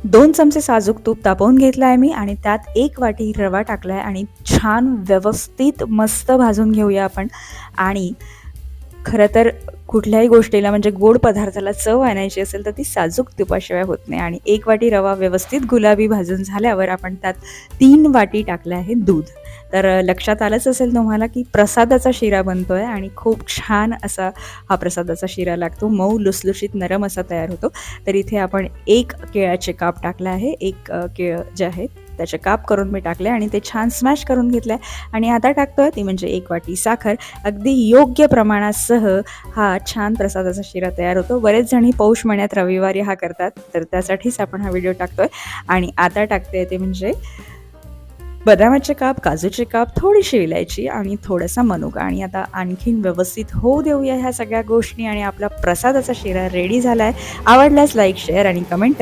2 चमचे साजूक तूप तापवून घेतलं आहे मी आणि त्यात 1 वाटी रवा टाकला आहे आणि छान व्यवस्थित मस्त भाजून घेऊया आपण. आणि खरं तर कुठल्याही गोष्टीला म्हणजे गोड पदार्थाला चव आणायची असेल तर ती साजूक तुपाशिवाय होत नाही. आणि 1 वाटी रवा व्यवस्थित गुलाबी भाजून झाल्यावर आपण त्यात 3 वाटी टाकलं आहे दूध. तर लक्षात आलंच असेल तुम्हाला की प्रसादाचा शिरा बनतोय आणि खूप छान असा हा प्रसादाचा शिरा लागतो. मऊ लुसलुशीत नरम असा तयार होतो. तर इथे आपण 1 केळाचे काप टाकलं आहे. 1 केळं जे आहे त्याचे काप करून मी टाकले आणि ते छान स्मॅश करून घेतलं आहे. आणि आता टाकतोय ती म्हणजे 1 वाटी साखर. अगदी योग्य प्रमाणासह हा छान प्रसादाचा शिरा तयार होतो. बरेच जणी पौष महिन्यात रविवारी हा करतात, तर त्यासाठीच आपण हा व्हिडिओ टाकतोय. आणि आता टाकते ते म्हणजे बदामाचे काप, काजूचे काप, थोडीशी इलायची आणि थोडासा मनुका. आणि आता आणखीन व्यवस्थित होऊ देऊया ह्या सगळ्या गोष्टी आणि आपला प्रसादाचा शिरा रेडी झाला आहे. आवडल्यास लाईक, शेअर आणि कमेंट